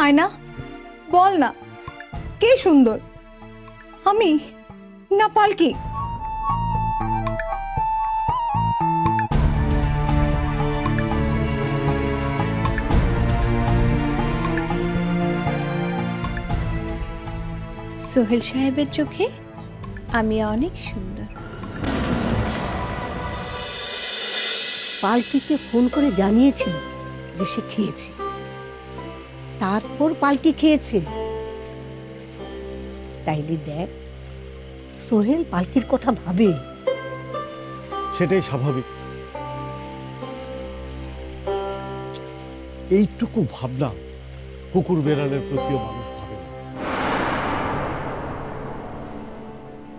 আয়না, বল না কে সুন্দর, আমি না পালকি? সোহেল সাহেবের চোখে আমি অনেক সুন্দর। পালকিকে ফোন করে জানিয়েছিল যে সে খেয়েছে, তারপর পালকি খেয়েছে। তাইলে দেখ, সোহেল পালকির কথা ভাবে। সেটাই স্বাভাবিক। এইটুকু ভাবনা কুকুর বেড়ালের প্রতিও মানুষ ভাবে না,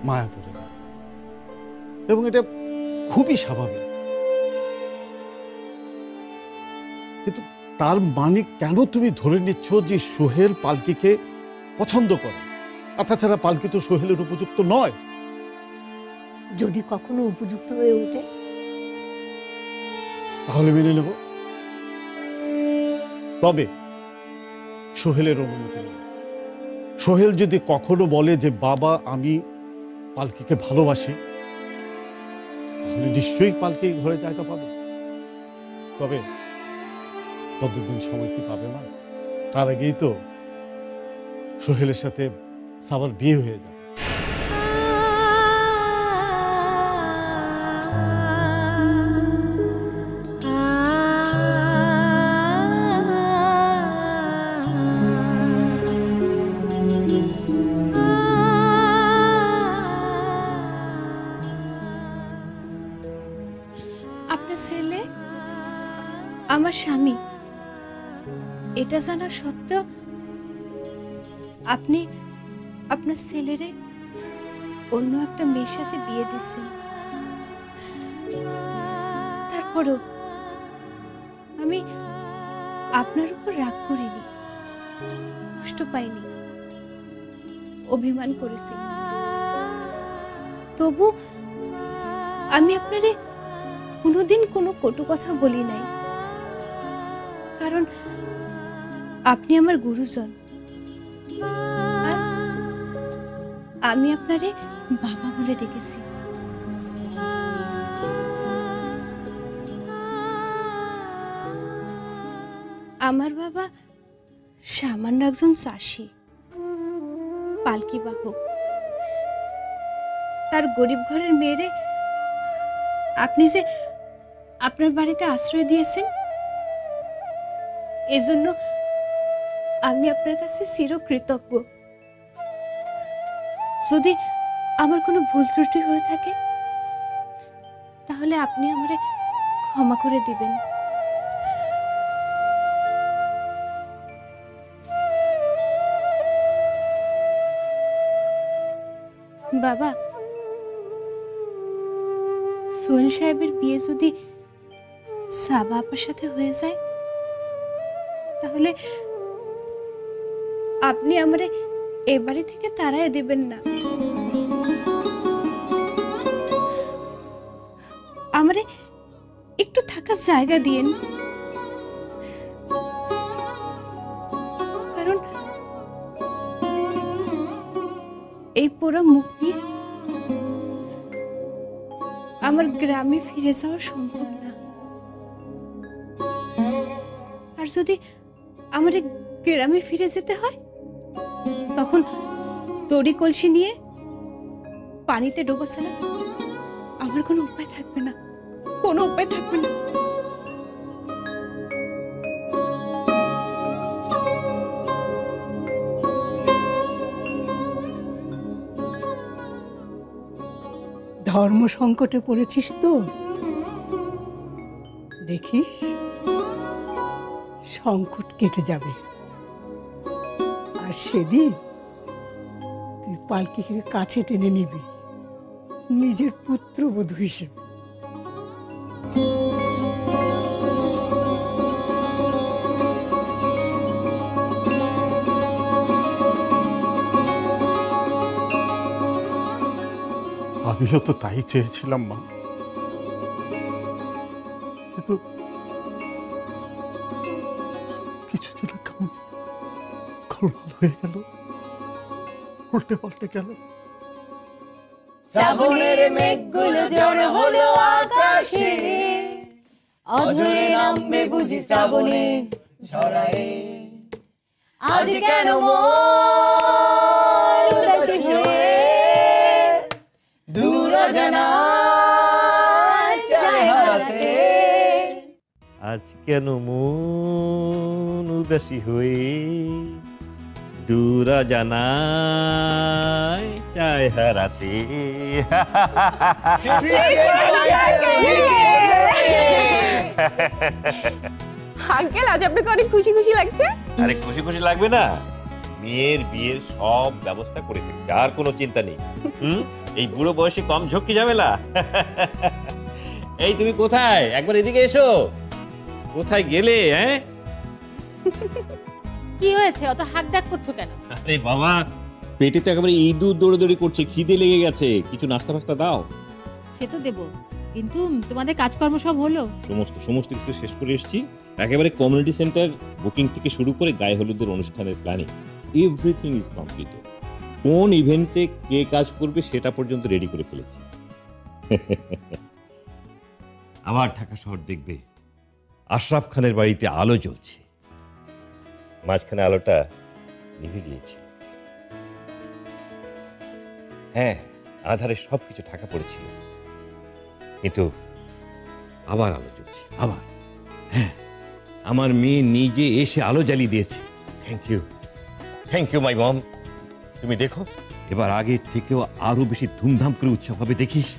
মায়া পড়ে যায়, এবং এটা খুবই স্বাভাবিক। কিন্তু তার মানে কেন তুমি ধরে নিচ্ছ যে সোহেল পালকিকে পছন্দ করে? তাছাড়া পালকি তো সোহেলের উপযুক্ত নয়। যদি কখনো উপযুক্ত হয়ে ওঠে তাহলে মেনে নেব, তবে সোহেলের অনুমতি নেই। সোহেল যদি কখনো বলে যে বাবা আমি পালকিকে ভালোবাসি, তাহলে নিশ্চয়ই পালকি ঘরে জায়গা পাবে। তবে ততদিন সময় কি পাবে না? তার আগেই তো সোহেলের সাথে সাবার বিয়ে হয়ে যাবে। আপনার ছেলে আমার স্বামী, এটা জানা সত্ত্বেও আপনি আপনার ছেলেরে অন্য একটা মেয়ের সাথে বিয়ে দিচ্ছেন। তারপরও আমি আপনার উপর রাগ করিনি, কষ্ট পাইনি, অভিমান করেছি। তবু আমি আপনারে কোনোদিন কোনো কটু কথা বলি নাই, কারণ আপনি আমার গুরুজন। আমি আপনারে বাবা বলে ডেকেছি। আমার বাবা সামান্য একজন চাষি, পালকি বাহক। তার গরিব ঘরের মেয়েরে আপনি যে আপনার বাড়িতে আশ্রয় দিয়েছেন, এজন্য আমি আপনার কাছে চিরকৃতজ্ঞ। যদি আমার কোনো ভুল ত্রুটি হয়ে থাকে তাহলে আপনি আমারে ক্ষমা করে দিবেন। বাবা, সোহেল সাহেবের বিয়ে যদি সাবা আপার সাথে হয়ে যায়, তাহলে আপনি আমারে এ বাড়ি থেকে তাড়ায় দেবেন না। আমারে একটু থাকার জায়গা দিয়েন, কারণ এই পুরো মুখ নিয়ে আমার গ্রামে ফিরে যাওয়া সম্ভব না। আর যদি আমার গ্রামে ফিরে যেতে হয়, তখন তড়ি কলসি নিয়ে পানিতে ডোবা ছাড়া আমার কোনো উপায় থাকবে না, কোনো উপায় থাকবে না। ধর্ম সংকটে পড়েছিস তো, দেখিস সংকট কেটে যাবে। আর সেদিন তুই পালকিকে কাছে টেনে নিবি নিজের পুত্রবধূ হিসেবে। আমিও তো তাই চেয়েছিলাম মা, তো কিছু যেন কেমন গোলমাল হয়ে গেল, উল্টে পাল্টে গেল। শ্রাবণের মেঘগুলো জড় হলো আকাশে, অঝরে নামবে বুঝি শ্রাবণে ঝরায়ে। আজ কেন মন উদাসী হয়ে দূর অজানায় চায় হারাতে। আজ কেন মন উদাসী হয়ে দূর জানায় চায় হারাতে। আঙ্কেল আজ আপনাকে অনেক খুশি খুশি লাগছে। আরে খুশি খুশি লাগবে না, বিয়ের সব ব্যবস্থা করে ফেলছি, আর কোনো চিন্তা নেই। এই বুড়ো বয়সে কম ঝক্কি ঝামেলা। এই তুমি কোথায়, একবার এদিকে এসো। কোথায় গেলে? হ্যাঁ কি হয়েছে, অত হাক ডাক করছো কেন? আরে বাবা, পেটে তো একেবারে ইঁদুর দৌড়াদৌড়ি করছে, খিদে লেগে গেছে, কিছু নাস্তা ফাস্তা দাও। সে তো দেবো, কিন্তু তোমাদের কাজকর্ম সব হলো? সমস্ত কিছু শেষ করে এসেছি, একেবারে কমিউনিটি সেন্টার বুকিং থেকে শুরু করে গায়ে হলুদের অনুষ্ঠানের প্ল্যানিং, এভরিথিং ইজ কমপ্লিটেড। কোন ইভেন্টে কে কাজ করবে সেটা পর্যন্ত রেডি করে ফেলেছি। আবার ঢাকা শহর দেখবে আশরাফ খানের বাড়িতে আলো জ্বলছে, মাঝখানে আলোটা নিভে গিয়েছিল। হ্যাঁ, আধারে সবকিছু ঢাকা পড়েছিল, কিন্তু আবার আলো জ্বলছে। আবার হ্যাঁ, আমার মেয়ে নিজে এসে আলো জ্বালিয়ে দিয়েছে। থ্যাংক ইউ মাই মম। তুমি দেখো, এবার আগের থেকেও আরো বেশি ধুমধাম করে উৎসব হবে, দেখিস।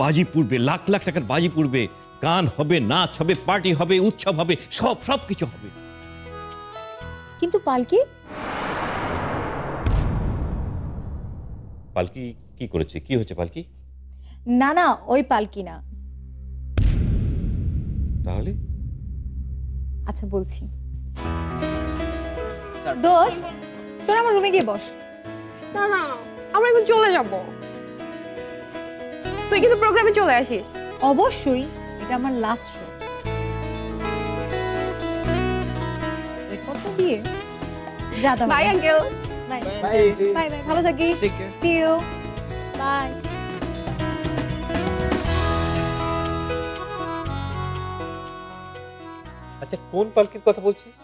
বাজি পুড়বে, লাখ লাখ টাকার বাজি পুড়বে, গান হবে, নাচ হবে, পার্টি হবে, উৎসব হবে, সব কিছু হবে। কিন্তু পালকি পালকি কি করেছে? কি হচ্ছে পালকি? না না, ওই পালকি না। তাহলে আচ্ছা বলছি। দোস্ত, তোর আমার রুমে গিয়ে বস। না না, আমরা এখন চলে যাব। তুই কিন্তু প্রোগ্রামে চলে আসিস। অবশ্যই, এটা আমার লাস্ট শো। এরপর তো বিয়ে। যা তাহলে। Bye uncle. বাই বাই, ভালো থাকিস। See you. বাই। আচ্ছা, কোন পালকির কথা বলছিস?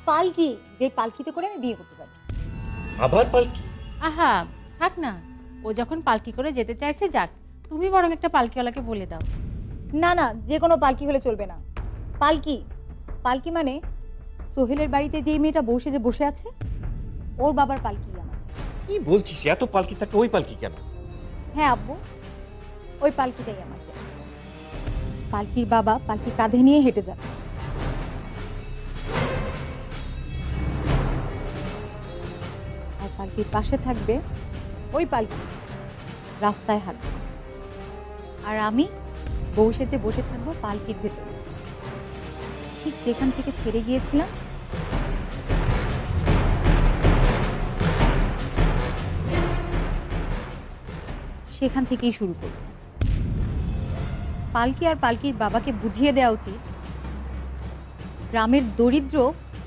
পালকি, যে পালকিতে করে আমি বিয়ে করতে পারি। আবার পালকি? আহা, থাক না, ও যখন পালকি করে যেতে চাইছে যাক, তুমি বরং একটা পালকিওয়ালাকে বলে দাও। না না, যে কোনো পালকি হলে চলবে না। পালকি, পালকি মানে সোহেলের বাড়িতে যেই মেয়েটা যে বসে আছে, ওর বাবার পালকি আমার চাই। কি বলছিস? এত পালকি থাকতে ওই পালকি কেন? হ্যাঁ আব্বু, ওই পালকিটাই আমার চাই। পালকির বাবা পালকি কাঁধে নিয়ে হেঁটে যাবে, আর পালকির পাশে থাকবে ওই পালকি, রাস্তায় হাঁটবে। আর আমি বউ সেজে বসে থাকবো পালকির ভেতরে, ঠিক যেখান থেকে ছেড়ে গিয়েছিলাম সেখান থেকেই শুরু করব। পালকি আর পালকির বাবাকে বুঝিয়ে দেওয়া উচিত, গ্রামের দরিদ্র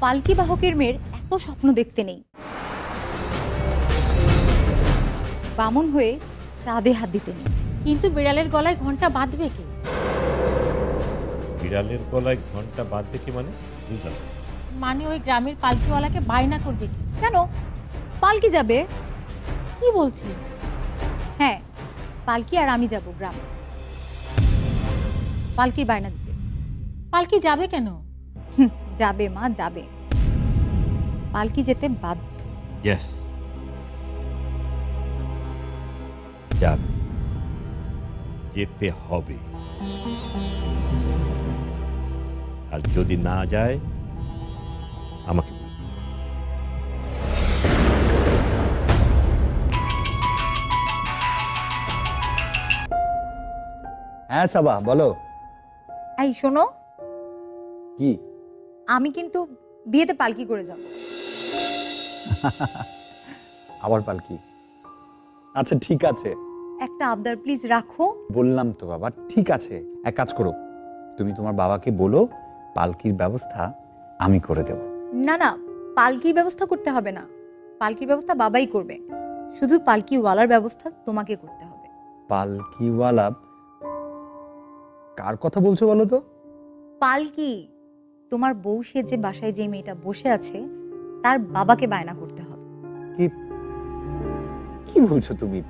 পালকি বাহকের মেয়ের এত স্বপ্ন দেখতে নেই। বামন হয়ে চাঁদে হাত দিতে নেই। কিন্তু বিড়ালের গলায় ঘন্টা বাঁধবে কে? বিড়ালের গলায় ঘন্টা বাঁধবে কি মানে? বুঝলাম। মানে ওই গ্রামের পালকিওয়ালাকে বায়না করবে কি? কেন? পালকি যাবে। কি বলছি? হ্যাঁ, পালকি আর আমি যাব গ্রামে পালকির বায়না দিতে। পালকি যাবে কেন? যাবে মা, যাবে। পালকি যেতে বাধ্য। ইয়েস, যাবে, যেতে হবে। আর যদি না যায় আমাকে বলবে। হ্যাঁ সাবা, বলো। এই শোনো, কি? আমি কিন্তু বিয়েতে পালকি করে যাব। আবার পালকি? আচ্ছা ঠিক আছে, একটা আবদার প্লিজ রাখো। বললাম তো বাবা, ঠিক আছে। এক কাজ করো, তুমি তোমার বাবাকে বলো পালকির ব্যবস্থা আমি করে দেব। না না, পালকির ব্যবস্থা করতে হবে না, পালকির ব্যবস্থা বাবাই করবে, শুধু পালকিওয়ালার ব্যবস্থা তোমাকে করতে হবে। পালকিওয়ালা? কার কথা বলছো বলো তো? পালকি, তোমার বউ সেজে বাসায় যে মেয়েটা বসে আছে তার বাবাকে বায়না করতে হবে। কি কি বলছো তুমি?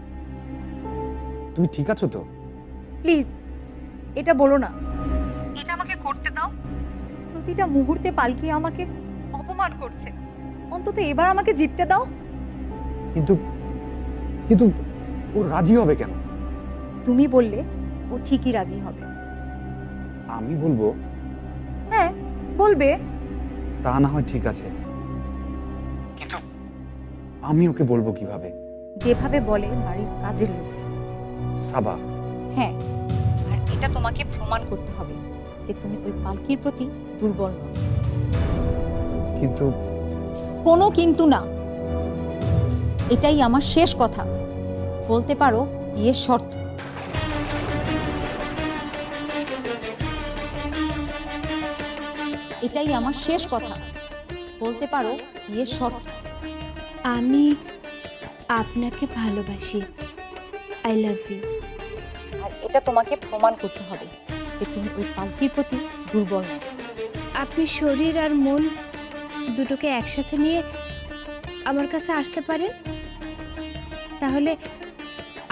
তুমি ঠিক আছো তো? প্লিজ এটা বলো না, এটা আমাকে করতে দাও। প্রতিটা মুহূর্তে পালকি আমাকে অপমান করছে, অন্তত এবার আমাকে জিততে দাও। কিন্তু কিন্তু ও রাজি হবে কেন? তুমি বললে ও ঠিকই রাজি হবে। আমি বলবো? হ্যাঁ বলবে। তা না হয় ঠিক আছে, কিন্তু আমি ওকে বলবো কিভাবে? যেভাবে বলে বাড়ির কাজের লোক। সাবা। হ্যাঁ, আর এটা তোমাকে প্রমাণ করতে হবে যে তুমি ওই পালকির প্রতি দুর্বল নও। কিন্তু কোনো কিন্তু না, এটাই আমার শেষ কথা। বলতে পারো বিয়ের শর্ত। এটাই আমার শেষ কথা, বলতে পারো বিয়ের শর্ত। আমি আপনাকে ভালোবাসি, আই লাভ ইউ। আর এটা তোমাকে প্রমাণ করতে হবে যে তুমি ওই পালকির প্রতি দুর্বল নও। আপনি শরীর আর মন দুটোকে একসাথে নিয়ে আমার কাছে আসতে পারেন, তাহলে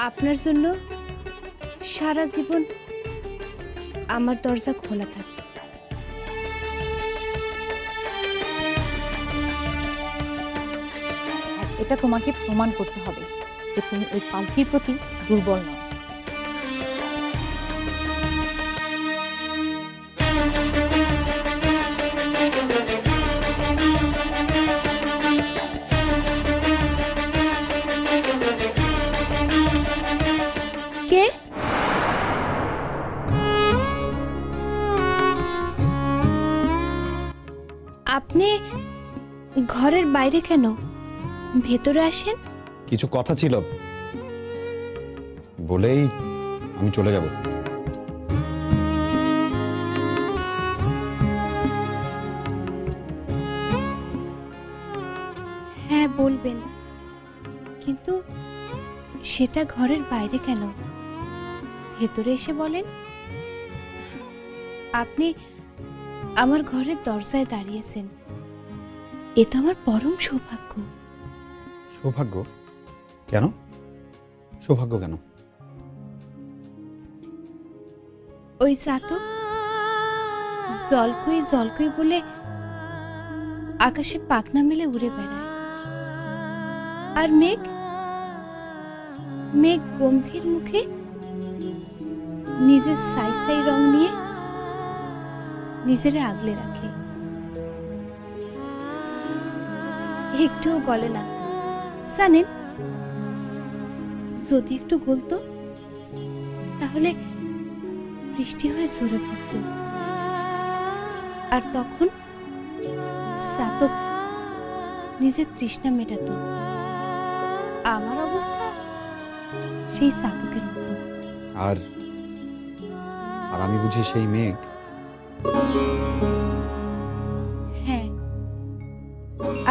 আপনার জন্য সারা জীবন আমার দরজা খোলা থাকে। আর এটা তোমাকে প্রমাণ করতে হবে যে তুমি ওই পালকির প্রতি দুর্বল নও। কে? আপনি ঘরের বাইরে কেন? ভেতরে আসেন। কিছু কথা ছিল বলেই আমি চলে যাব। হ্যাঁ বলবেন, কিন্তু সেটা ঘরের বাইরে কেন? ভেতরে এসে বলেন। আপনি আমার ঘরের দরজায় দাঁড়িয়েছেন, এ তো আমার পরম সৌভাগ্য। সৌভাগ্য? কেন সৌভাগ্য কেন? ওই চাতক জলকই জলকই বলে আকাশে পাখনা মেলে উড়ে বেড়ায়, আর মেঘ মেঘ গম্ভীর মুখে নিজের সাই সাই রং নিয়ে নিজেরে আগলে রাখে, একটুও গলে না। জানেন, যদি একটু গলতো তাহলে বৃষ্টি হয়ে ঝরে পড়তো, আর তখন চাতক নিজের তৃষ্ণা মেটাতো। আমার অবস্থা সেই চাতকের মতো। আর আর আমি বুঝি সেই মেঘ? হ্যাঁ,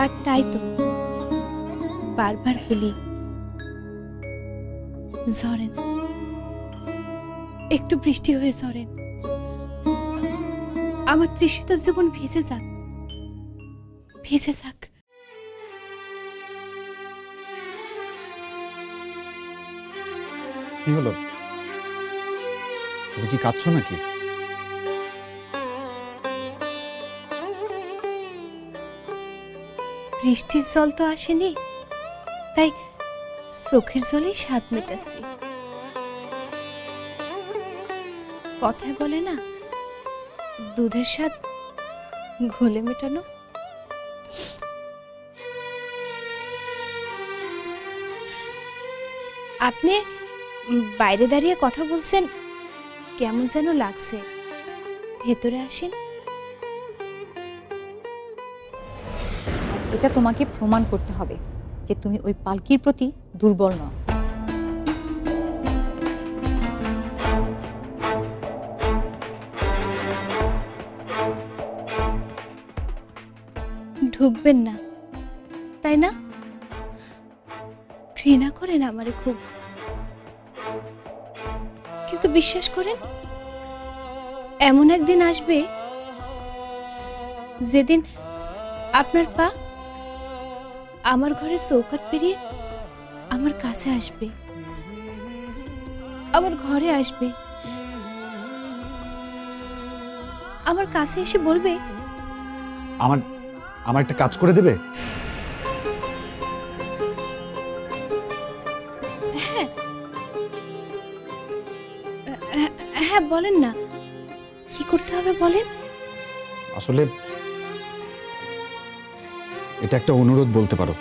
আর তাই তো বারবার বলি, ঝরেন, একটু বৃষ্টি হয়ে ঝরেন, আমার তৃষিত জীবন ভিজে যাক, ভিজে যাক। কি হলো? তুমি কি কাঁদছো নাকি? বৃষ্টির জল তো আসেনি, তাই চোখের জলেই স্বাদ মেটাচ্ছি। কথায় বলে না, দুধের স্বাদ ঘোলে মেটানো। আপনি বাইরে দাঁড়িয়ে কথা বলছেন, কেমন যেন লাগছে। ভেতরে আসেন। এটা তোমাকে প্রমাণ করতে হবে যে তুমি ওই পালকির প্রতি দুর্বল নও। ঢুকবেন না, তাই না? ঘৃণা করেন আমারে খুব, কিন্তু বিশ্বাস করেন এমন একদিন আসবে যেদিন আপনার পা আমার ঘরের চৌকাঠ পেরিয়ে আমার কাছে আসবে, আমার ঘরে আসবে, আমার কাছে এসে বলবে, আমার আমার একটা কাজ করে দেবে? হ্যাঁ বলেন না, কি করতে হবে বলেন। আসলে এটা একটা অনুরোধ বলতে পারো।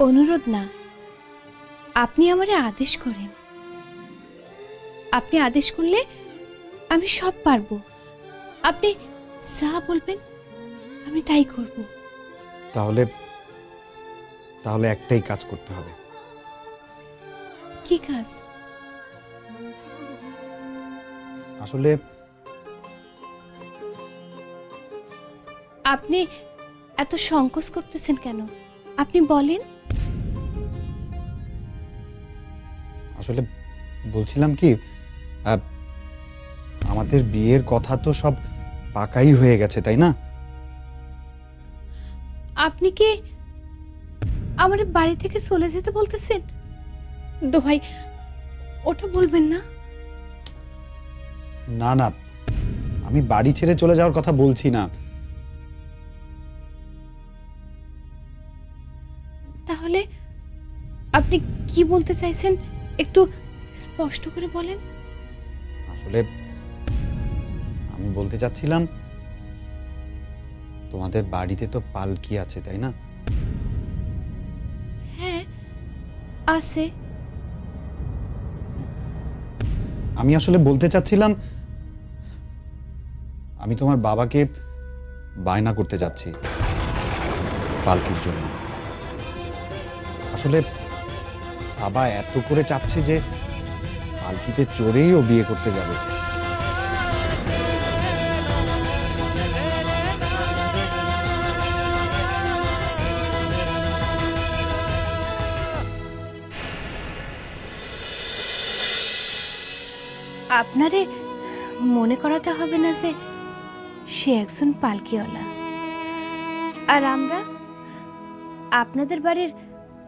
অনুরোধ না, আপনি আমারে আদেশ করেন। আপনি আদেশ করলে আমি সব পারবো। আপনি যা বলবেন আমি তাই করব। তাহলে তাহলে একটাই কাজ করতে হবে। কি কাজ? আসলে আপনি এত সংকোচ করতেছেন কেন? আপনি বলেন। আসলে বলছিলাম কি, আমাদের বিয়ের কথা তো সব পাকাই হয়ে গেছে, তাই না? আপনি কি আমার বাড়ি থেকে চলে যেতে বলতেছেন? দোহাই, ওটা বলবেন না। না না, আমি বাড়ি ছেড়ে চলে যাওয়ার কথা বলছি না। তাহলে আপনি কি বলতে চাইছেন একটু স্পষ্ট করে বলেন। আসলে আমি বলতে চাচ্ছিলাম, তোমাদের বাড়িতে তো পালকি আছে, তাই না? হ্যাঁ আছে। আমি আসলে বলতে চাচ্ছিলাম, আমি তোমার বাবাকে বায়না করতে যাচ্ছি পালকির জন্য। আসলে সাবা এত করে চাচ্ছে যে পালকিতে চড়েই ও বিয়ে করতে যাবে। আপনারে মনে করাতে হবে না যে সে একজন পালকিওয়ালা, আর আমরা আপনাদের বাড়ির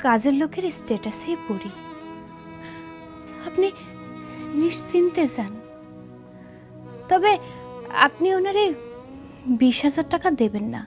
কাজের লোকের স্ট্যাটাসেই পড়ি। আপনি নিশ্চিন্তে যান। তবে আপনি ওনারে 20,000 টাকা দেবেন না।